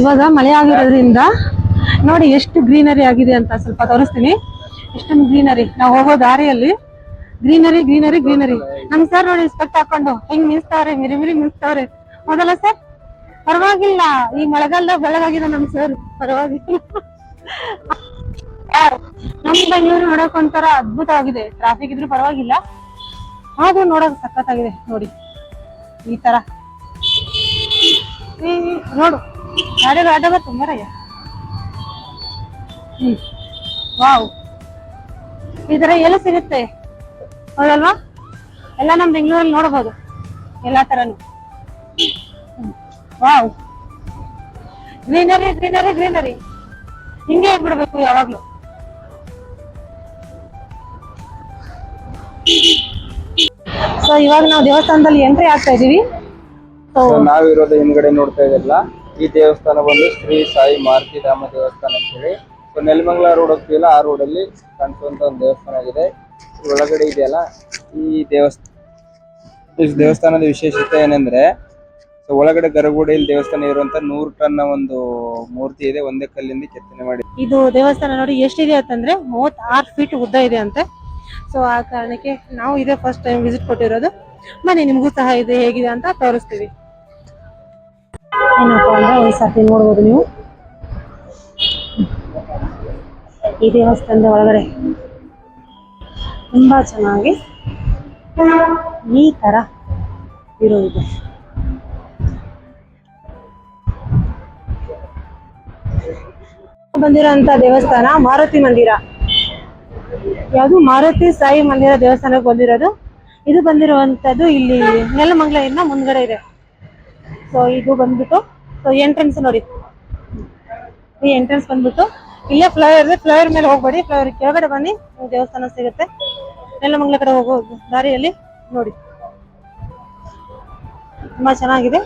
ಇವಾಗ ಮಳೆ ಆಗಿರೋದ್ರಿಂದ ನೋಡಿ ಎಷ್ಟು ಗ್ರೀನರಿ ಆಗಿದೆ ಅಂತ ಸ್ವಲ್ಪ ತೋರಿಸ್ತೀನಿ. ಎಷ್ಟೊಂದು ಗ್ರೀನರಿ, ನಾವು ಹೋಗೋ ದಾರಿಯಲ್ಲಿ ಗ್ರೀನರಿ ಗ್ರೀನರಿ ಗ್ರೀನರಿ. ನಮ್ ಸರ್ ನೋಡಿ ಸ್ಪೆಕ್ಟ್ ಹಾಕೊಂಡು ಹೆಂಗ್ ಮಿಂಚ್ತಾವ್ರೆ, ಮಿರಿ ಮಿರಿ ಮಿಂಚ್ತಾವ್ರೆ. ಹೌದಲ್ಲ ಸರ್? ಪರವಾಗಿಲ್ಲ, ಈ ಮಳೆಗಾಲದಾಗ ಬೆಳಗಾಗಿದೆ ನಮ್ ಸರ್, ಪರವಾಗಿಲ್ಲ. ನಮ್ ಬೆಂಗಳೂರು ನೋಡಕ್ ಒಂಥರ ಅದ್ಭುತವಾಗಿದೆ. ಟ್ರಾಫಿಕ್ ಇದ್ರು ಪರವಾಗಿಲ್ಲ, ಆದ್ರೂ ನೋಡಕ್ ಸಖತ್ತಾಗಿದೆ ನೋಡಿ. ಈ ತರ ನೋಡು, ಗಾಡಿಗಳು ಆಟೋಗ ತುಂಬಾ ರಯ್ಯ. ವಾವ್, ಈ ತರ ಎಲ್ಲ ಸಿಗುತ್ತೆ ಹೌದಲ್ವಾ? ಎಲ್ಲ ನಮ್ ಬೆಂಗಳೂರಲ್ಲಿ ನೋಡಬಹುದು ಎಲ್ಲಾ ತರನು. ವಾವ್, ಗ್ರೀನರಿ ಗ್ರೀನರಿ ಗ್ರೀನರಿ, ಹಿಂಗೆ ಬಿಡ್ಬೇಕು ಯಾವಾಗ್ಲೂ. ಸೊ ಇವಾಗ ನಾವು ದೇವಸ್ಥಾನದಲ್ಲಿ ಎಂಟ್ರಿ ಆಗ್ತಾ ಇದೀವಿ. ನಾವಿರೋದು ಹಿಂದ್ಗಡೆ ನೋಡ್ತಾ ಇದೆಲ್ಲ, ಈ ದೇವಸ್ಥಾನ ಬಂದು ಶ್ರೀ ಸಾಯಿ ಮಾರುತಿಧಾಮ ದೇವಸ್ಥಾನ ಅಂತ ಹೇಳಿ. ಸೊ ನೆಲಮಂಗಲ ರೋಡ್ ಹೋಗ್ತೀವಲ್ಲ, ಆ ರೋಡಲ್ಲಿ ಕಾಣಿಸುವಂತ ಒಂದು ದೇವಸ್ಥಾನ ಆಗಿದೆ. ಒಳಗಡೆ ಇದೆಯಲ್ಲ ಈ ದೇವಸ್ಥಾನದ ವಿಶೇಷತೆ ಏನಂದ್ರೆ, ಸೊ ಒಳಗಡೆ ಗರ್ಭಗುಡಿಯಲ್ಲಿ ದೇವಸ್ಥಾನ ಇರುವಂತ 100 ಟನ್ ಒಂದು ಮೂರ್ತಿ ಇದೆ, ಒಂದೇ ಕಲ್ಲಿಂದ ಕೆತ್ತನೆ ಮಾಡಿ. ಇದು ದೇವಸ್ಥಾನ ನೋಡಿ ಎಷ್ಟಿದೆ ಅಂತಂದ್ರೆ 36 ಫೀಟ್ ಉದ್ದ ಇದೆ ಅಂತೆ. ಸೊ ಆ ಕಾರಣಕ್ಕೆ ನಾವು ಇದೇ ಫಸ್ಟ್ ಟೈಮ್ ವಿಸಿಟ್ ಕೊಟ್ಟಿರೋದು. ಬನ್ನಿ ನಿಮ್ಗೂ ಸಹ ಇದೆ ಹೇಗಿದೆ ಅಂತ ತೋರಿಸ್ತೀವಿ. ಏನಪ್ಪಾ ಅಂದ್ರೆ ಒಂದ್ಸತಿ ನೋಡ್ಬೋದು ನೀವು ಈ ದೇವಸ್ಥಾನದ ಒಳಗಡೆ ತುಂಬಾ ಚೆನ್ನಾಗಿ ಈ ತರ ಇರೋದಿದೆ. ಬಂದಿರೋಂತ ದೇವಸ್ಥಾನ ಮಾರುತಿ ಮಂದಿರ. ಯಾವುದು? ಮಾರುತಿ ಸಾಯಿ ಮಂದಿರ ದೇವಸ್ಥಾನಕ್ಕೆ ಬಂದಿರೋದು. ಇದು ಬಂದಿರುವಂತದ್ದು ಇಲ್ಲಿ ನೆಲಮಂಗಲ ಮುಂದ್ಗಡೆ ಇದೆ. ಸೊ ಇದು ಬಂದ್ಬಿಟ್ಟು ಎಂಟ್ರೆನ್ಸ್ ನೋಡಿ. ಈ ಎಂಟ್ರೆನ್ಸ್ ಬಂದ್ಬಿಟ್ಟು ಇಲ್ಲೇ ಫ್ಲೈವರ್ ಇದೆ, ಫ್ಲೈವರ್ ಮೇಲೆ ಹೋಗ್ಬೇಡಿ, ಫ್ಲೈವರ್ ಕೆಳಗಡೆ ಬನ್ನಿ, ದೇವಸ್ಥಾನ ಸಿಗುತ್ತೆ. ನೆಲಮಂಗಲ ಕಡೆ ಹೋಗೋ ದಾರಿಯಲ್ಲಿ ನೋಡಿ, ತುಂಬಾ ಚೆನ್ನಾಗಿದೆ.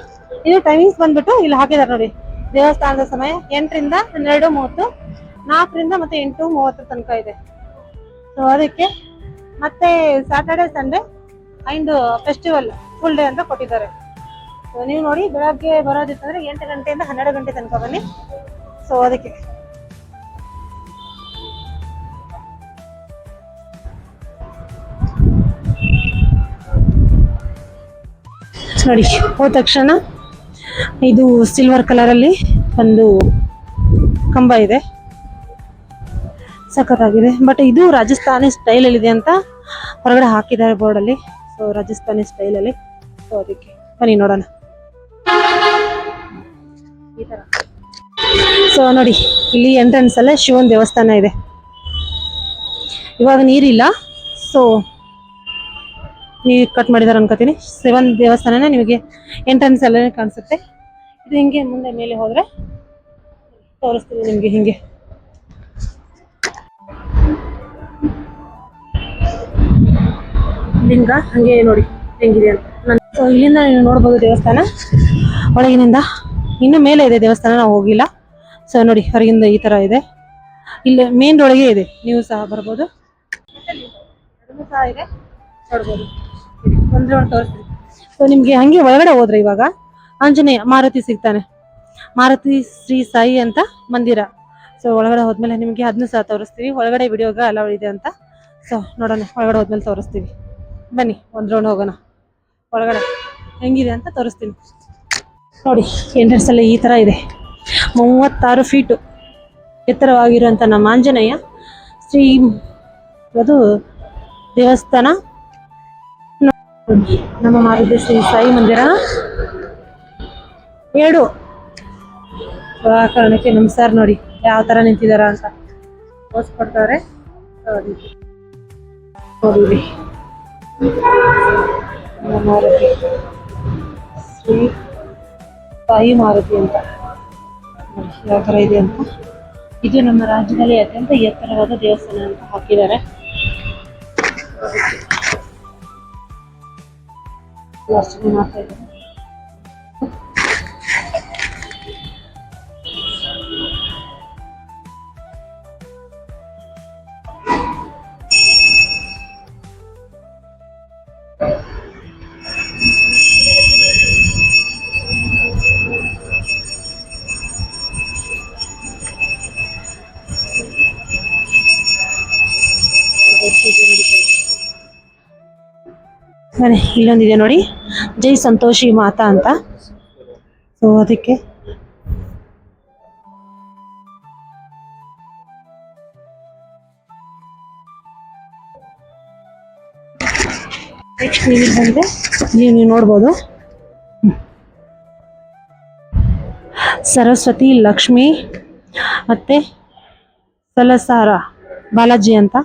ಇದು ಟೈಮಿಂಗ್ಸ್ ಬಂದ್ಬಿಟ್ಟು ಇಲ್ಲಿ ಹಾಕಿದಾರೆ ನೋಡಿ. ದೇವಸ್ಥಾನದ ಸಮಯ 8 ರಿಂದ 12:30, 4 ರಿಂದ ಮತ್ತೆ 8:30 ತನಕ ಇದೆ. ಸೊ ಅದಕ್ಕೆ ಮತ್ತೆ Saturday Sunday and festival full day ಅಂತ ಕೊಟ್ಟಿದ್ದಾರೆ. ಸೊ ನೀವು ನೋಡಿ, ಬೆಳಗ್ಗೆ ಬರೋದಿತ್ತಂದ್ರೆ 8 ಗಂಟೆಯಿಂದ 12 ಗಂಟೆ ತನಕ ಬನ್ನಿ. ಸೊ ಅದಕ್ಕೆ ನೋಡಿ, ಹೋದ ತಕ್ಷಣ ಇದು ಸಿಲ್ವರ್ ಕಲರ್ ಅಲ್ಲಿ ಒಂದು ಕಂಬ ಇದೆ, ಸಖತ್ತಾಗಿದೆ. ಬಟ್ ಇದು ರಾಜಸ್ಥಾನಿ ಸ್ಟೈಲ್ ಅಲ್ಲಿ ಇದೆ ಅಂತ ಹೊರಗಡೆ ಹಾಕಿದ್ದಾರೆ ಬೋರ್ಡ್ ಅಲ್ಲಿ. ಸೊ ರಾಜಸ್ಥಾನಿ ಸ್ಟೈಲ್ ಅಲ್ಲಿ. ಸೊ ಅದಕ್ಕೆ ಬನ್ನಿ ನೋಡೋಣ. ಈ ತರ ಸೊ ನೋಡಿ, ಇಲ್ಲಿ ಎಂಟ್ರೆನ್ಸ್ ಅಲ್ಲೇ ಶಿವನ್ ದೇವಸ್ಥಾನ ಇದೆ. ಇವಾಗ ನೀರಿಲ್ಲ, ಸೊ ನೀರು ಕಟ್ ಮಾಡಿದಾರೆ ಅನ್ಕೋತೀನಿ. ಶಿವನ್ ದೇವಸ್ಥಾನನೇ ನಿಮಗೆ ಎಂಟ್ರೆನ್ಸ್ ಅಲ್ಲೇ ಕಾಣಿಸುತ್ತೆ. ಇದು ಹಿಂಗೆ ಮುಂದೆ ಮೇಲೆ ಹೋದ್ರೆ ತೋರಿಸ್ತೀನಿ ನಿಮ್ಗೆ. ಹಿಂಗೆ ಲಿಂಗ ಹಂಗೆ ನೋಡಿ ಹೆಂಗಿದೆ ಅಂತ. ಸೊ ಇಲ್ಲಿಂದ ನೀವು ನೋಡ್ಬೋದು ದೇವಸ್ಥಾನ ಒಳಗಿನಿಂದ. ಇನ್ನು ಮೇಲೆ ಇದೆ ದೇವಸ್ಥಾನ, ನಾವು ಹೋಗಿಲ್ಲ. ಸೊ ನೋಡಿ, ಹೊರಗಿಂದ ಈ ತರ ಇದೆ. ಇಲ್ಲಿ ಮೇನ್ ಒಳಗೆ ಇದೆ, ನೀವು ಸಹ ಬರ್ಬೋದು. ಸಹ ಇದೆ ನೋಡ್ಬೋದು. ಒಂದು ರೌಂಡ್ ತೋರಿಸ್ತೀನಿ. ಸೊ ನಿಮ್ಗೆ ಹಂಗೆ ಒಳಗಡೆ ಹೋದ್ರೆ ಇವಾಗ ಆಂಜನೇಯ ಮಾರುತಿ ಸಿಗ್ತಾನೆ. ಮಾರುತಿ ಶ್ರೀ ಸಾಯಿ ಅಂತ ಮಂದಿರ. ಸೊ ಒಳಗಡೆ ಹೋದ್ಮೇಲೆ ನಿಮ್ಗೆ ಅದನ್ನು ಸಹ ತೋರಿಸ್ತೀವಿ. ಒಳಗಡೆ ವಿಡಿಯೋಗ ಅಲೌಡ್ ಇದೆ ಅಂತ. ಸೊ ನೋಡೋಣ, ಒಳಗಡೆ ಹೋದ್ಮೇಲೆ ತೋರಿಸ್ತೀವಿ. ಬನ್ನಿ ಒಂದು ರೌಂಡ್ ಹೋಗೋಣ, ಒಳಗಡೆ ಹೆಂಗಿದೆ ಅಂತ ತೋರಿಸ್ತೀನಿ. ನೋಡಿ, ಎಂಟ್ರೆನ್ಸ್ ಅಲ್ಲಿ ಈ ತರ ಇದೆ. 36 ಫೀಟು ಎತ್ತರವಾಗಿರುವಂಥ ನಮ್ಮ ಆಂಜನೇಯ ಶ್ರೀ ಅದು ದೇವಸ್ಥಾನ ನಮ್ಮ ಮಾರುತಿ ಶ್ರೀ ಸಾಯಿ ಮಂದಿರ 2 ಆ ಕಾರಣಕ್ಕೆ ನಮ್ಮ ಸರ್ ನೋಡಿ ಯಾವ ತರ ನಿಂತಿದಾರ ಅಂತ ಪೋಸ್ ಕೊಡ್ತಾರೆ ನೋಡಿ ನಮ್ಮ ಮಾರುತಿ ಶ್ರೀ ಸಾಯಿ ಮಾರುತಿ ಅಂತ ಯಾವ ತರ ಇದೆ ಅಂತ. ಇದು ನಮ್ಮ ರಾಜ್ಯದಲ್ಲಿ ಅತ್ಯಂತ ಎತ್ತರವಾದ ದೇವಸ್ಥಾನ ಅಂತ ಹಾಕಿದ್ದಾರೆ. ಅರ್ಚನೆ ಮಾಡ್ತಾ ಇದ್ದಾರೆ. ಇಲ್ಲೊಂದಿದೆ ನೋಡಿ, ಜೈ ಸಂತೋಷಿ ಮಾತಾ ಅಂತ. ಸೊ ಅದಕ್ಕೆ ನೆಕ್ಸ್ಟ್ ನೀವು ಬಂದ್ರೆ ನೀವು ನೋಡ್ಬೋದು ಸರಸ್ವತಿ, ಲಕ್ಷ್ಮಿ ಮತ್ತೆ ಸಲಸಾರ ಬಾಲಾಜಿ ಅಂತ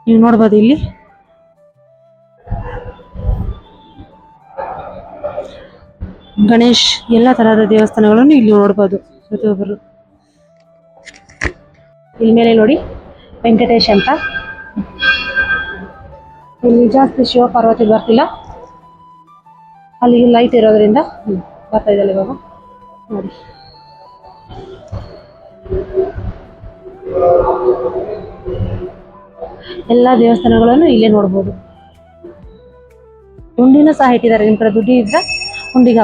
ನೀವು ನೋಡ್ಬೋದು. ಇಲ್ಲಿ ಗಣೇಶ್ ಎಲ್ಲ ತರಹದ ದೇವಸ್ಥಾನಗಳನ್ನು ಇಲ್ಲಿ ನೋಡ್ಬೋದು. ಪ್ರತಿಯೊಬ್ಬರು ಇಲ್ಲಿ ಮೇಲೆ ನೋಡಿ ವೆಂಕಟೇಶ್ ಅಂತ. ಇಲ್ಲಿ ಜಾಸ್ತಿ ಶಿವ ಪಾರ್ವತಿ ಬರ್ತಿಲ್ಲ, ಅಲ್ಲಿ ಲೈಟ್ ಇರೋದ್ರಿಂದ ಬರ್ತಾ ಇದ್ದಲ್ಲ ಇವಾಗ ನೋಡಿ. ಎಲ್ಲ ದೇವಸ್ಥಾನಗಳನ್ನು ಇಲ್ಲೇ ನೋಡ್ಬೋದು. ಹುಂಡಿನೂ ಸಹ ಇಟ್ಟಿದ್ದಾರೆ. ನಿಮ್ ಕಡೆ ದುಡ್ಡು ಇದ್ರೆ ಹುಂಡಿಗೆ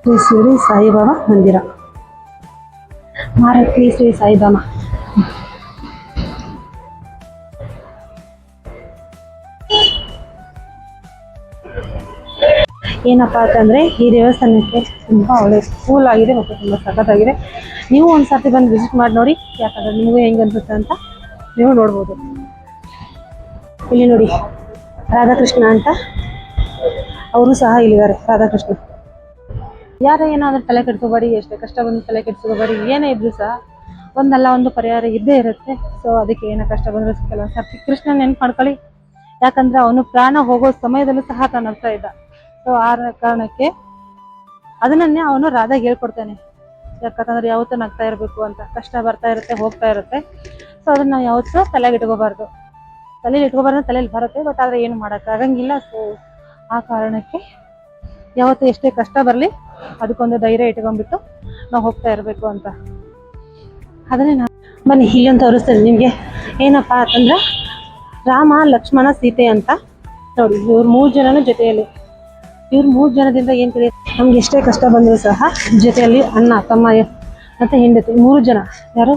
ಶ್ರೀ ಶಿರಡಿ ಸಾಯಿಬಾಬಾ ಮಂದಿರ, ಮಾರುತಿ ಶ್ರೀ ಸಾಯಿಬಾಬಾ. ಏನಪ್ಪಾ ಅಂತಂದ್ರೆ ಈ ದೇವಸ್ಥಾನಕ್ಕೆ ತುಂಬಾ ಒಳ್ಳೆ ಕೂಲ್ ಆಗಿದೆ ಮತ್ತು ತುಂಬಾ ಸಖತ್ತಾಗಿದೆ. ನೀವು ಒಂದ್ಸರ್ತಿ ಬಂದು ವಿಸಿಟ್ ಮಾಡಿ ನೋಡಿ, ಯಾಕಂದ್ರೆ ನಿಮಗೂ ಹೆಂಗ್ ಅನ್ಸುತ್ತೆ ಅಂತ ನೀವು ನೋಡ್ಬೋದು. ಇಲ್ಲಿ ನೋಡಿ ರಾಧಾಕೃಷ್ಣ ಅಂತ, ಅವರು ಸಹ ಇಲ್ಲಿದ್ದಾರೆ. ರಾಧಾಕೃಷ್ಣ ಯಾರ ಏನಾದ್ರೂ ತಲೆ ಕೆಡ್ಸ್ಕೋಬೇಡಿ, ಎಷ್ಟೇ ಕಷ್ಟ ಬಂದು ತಲೆ ಕೆಡ್ಸ್ಕೋಬೇಡಿ. ಏನೇ ಇದ್ರು ಸಹ ಒಂದಲ್ಲ ಒಂದು ಪರಿಹಾರ ಇದ್ದೇ ಇರುತ್ತೆ. ಸೊ ಅದಕ್ಕೆ ಏನೋ ಕಷ್ಟ ಬಂದ್ರೆ ಕೆಲವೊಂದು ಸರ್ತಿ ಕೃಷ್ಣ ನೆನ್ಪು ಮಾಡ್ಕೊಳ್ಳಿ, ಯಾಕಂದ್ರೆ ಅವನು ಪ್ರಾಣ ಹೋಗೋ ಸಮಯದಲ್ಲೂ ಸಹ ತಾನು ನಗ್ತಾ ಇದ್ದ. ಸೊ ಆ ಕಾರಣಕ್ಕೆ ಅದನ್ನೇ ಅವನು ರಾಧಾಗೆ ಹೇಳ್ಕೊಡ್ತಾನೆ, ಯಾಕಂತಂದ್ರೆ ಯಾವತ್ತೂ ನಗ್ತಾ ಇರಬೇಕು ಅಂತ. ಕಷ್ಟ ಬರ್ತಾ ಇರುತ್ತೆ, ಹೋಗ್ತಾ ಇರುತ್ತೆ. ಸೊ ಅದನ್ನ ನಾವು ಯಾವತ್ತೂ ತಲೆಗೆ ಇಟ್ಕೋಬಾರ್ದು. ತಲೆಯಲ್ಲಿ ಬರುತ್ತೆ, ಬಟ್ ಆದ್ರೆ ಏನು ಮಾಡೋಕ್ಕಾಗಂಗಿಲ್ಲ. ಸೊ ಆ ಕಾರಣಕ್ಕೆ ಯಾವತ್ತು ಎಷ್ಟೇ ಕಷ್ಟ ಬರಲಿ ಅದಕ್ಕೊಂದು ಧೈರ್ಯ ಇಟ್ಕೊಂಡ್ಬಿಟ್ಟು ನಾವು ಹೋಗ್ತಾ ಇರಬೇಕು ಅಂತ. ಅದನ್ನೇ ನಾನು ಬನ್ನಿ ಇಲ್ಲೊಂದು ತೋರಿಸ್ತೇನೆ ನಿಮಗೆ. ಏನಪ್ಪಾ ಅಂತಂದ್ರೆ ರಾಮ, ಲಕ್ಷ್ಮಣ, ಸೀತೆ ಅಂತ ನೋಡಿ. ಇವ್ರು 3 ಜನನು ಜೊತೆಯಲ್ಲಿ. ಇವ್ರು 3 ಜನದಿಂದ ಏನ್ ತಿಳಿಯುತ್ತೆ, ನಮ್ಗೆ ಎಷ್ಟೇ ಕಷ್ಟ ಬಂದರೂ ಸಹ ಜೊತೆಯಲ್ಲಿ ಅಣ್ಣ, ತಮ್ಮ ಮತ್ತೆ ಹೆಂಡತಿ 3 ಜನ. ಯಾರು?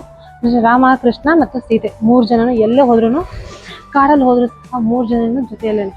ರಾಮ, ಕೃಷ್ಣ ಮತ್ತು ಸೀತೆ 3 ಜನನು ಎಲ್ಲೇ ಹೋದ್ರು, ಕಾಡಲ್ಲಿ ಹೋದ್ರು ಸಹ 3 ಜನನು ಜೊತೆಯಲ್ಲೇ.